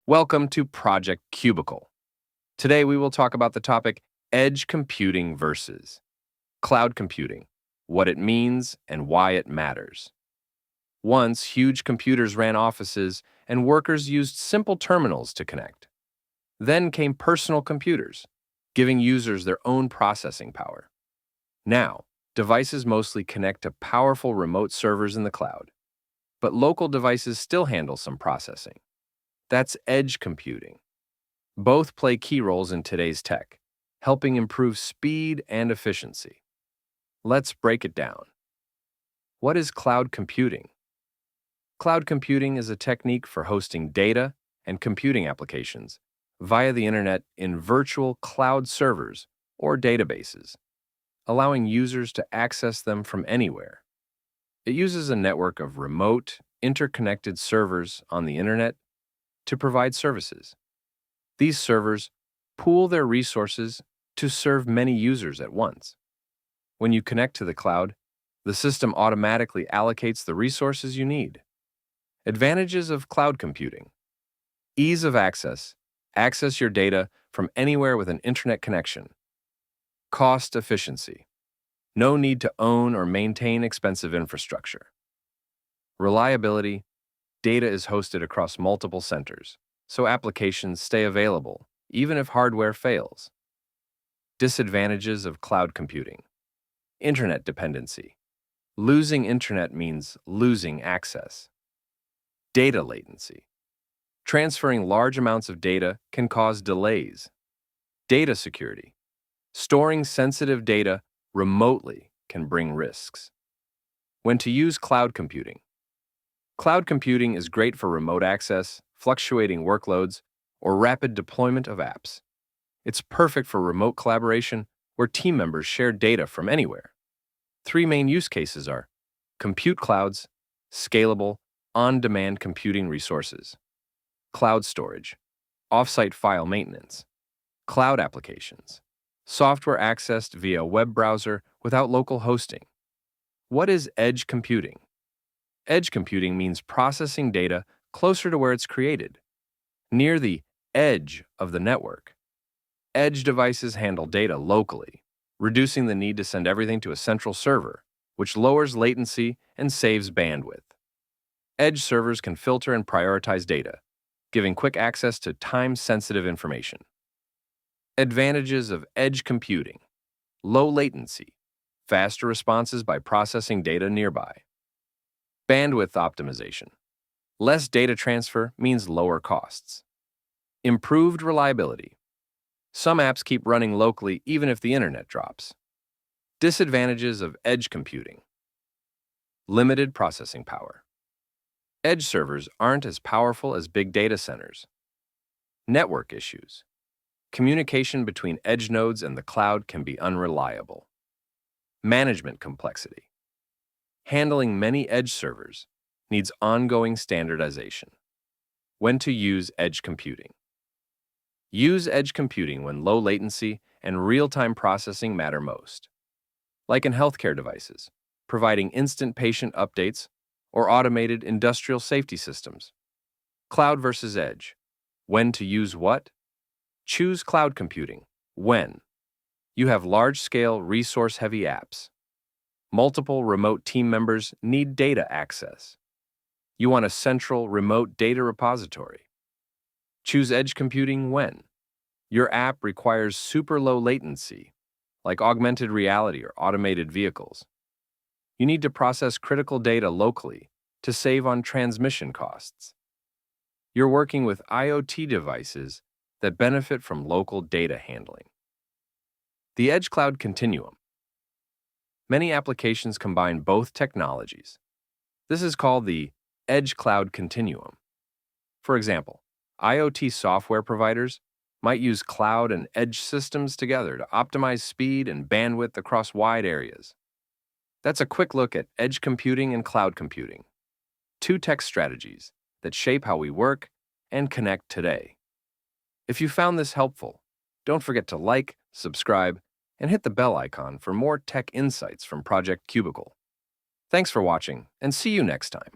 Welcome to Projectcubicle. Today we will talk about the topic edge computing versus cloud computing, what it means and why it matters. Once, huge computers ran offices and workers used simple terminals to connect. Then came personal computers, giving users their own processing power. Now, devices mostly connect to powerful remote servers in the cloud, but local devices still handle some processing. That's edge computing. Both play key roles in today's tech, helping improve speed and efficiency. Let's break it down. What is cloud computing? Cloud computing is a technique for hosting data and computing applications via the internet in virtual cloud servers or databases, allowing users to access them from anywhere. It uses a network of remote, interconnected servers on the internet to provide services. These servers pool their resources to serve many users at once. When you connect to the cloud, the system automatically allocates the resources you need. Advantages of cloud computing: ease of access. Access your data from anywhere with an internet connection. Cost efficiency. No need to own or maintain expensive infrastructure. Reliability. Data is hosted across multiple centers, so applications stay available even if hardware fails. Disadvantages of cloud computing: internet dependency. Losing internet means losing access. Data latency. Transferring large amounts of data can cause delays. Data security. Storing sensitive data remotely can bring risks. When to use cloud computing: cloud computing is great for remote access, fluctuating workloads, or rapid deployment of apps. It's perfect for remote collaboration where team members share data from anywhere. Three main use cases are compute clouds, scalable, on-demand computing resources, cloud storage, off-site file maintenance, cloud applications, software accessed via web browser without local hosting. What is edge computing? Edge computing means processing data closer to where it's created, near the edge of the network. Edge devices handle data locally, reducing the need to send everything to a central server, which lowers latency and saves bandwidth. Edge servers can filter and prioritize data, giving quick access to time-sensitive information. Advantages of edge computing: low latency, faster responses by processing data nearby. Bandwidth optimization. Less data transfer means lower costs. Improved reliability. Some apps keep running locally even if the internet drops. Disadvantages of edge computing: limited processing power. Edge servers aren't as powerful as big data centers. Network issues. Communication between edge nodes and the cloud can be unreliable. Management complexity. Handling many edge servers needs ongoing standardization. When to use edge computing: use edge computing when low latency and real-time processing matter most, like in healthcare devices, providing instant patient updates, or automated industrial safety systems. Cloud versus edge: when to use what? Choose cloud computing when you have large-scale, resource-heavy apps. Multiple remote team members need data access. You want a central, remote data repository. Choose edge computing when your app requires super low latency, like augmented reality or automated vehicles. You need to process critical data locally to save on transmission costs. You're working with IoT devices that benefit from local data handling. The Edge-Cloud Continuum. Many applications combine both technologies. This is called the Edge-Cloud Continuum. For example, IoT software providers might use cloud and edge systems together to optimize speed and bandwidth across wide areas. That's a quick look at edge computing and cloud computing, two tech strategies that shape how we work and connect today. If you found this helpful, don't forget to like, subscribe, and hit the bell icon for more tech insights from Projectcubicle. Thanks for watching, and see you next time.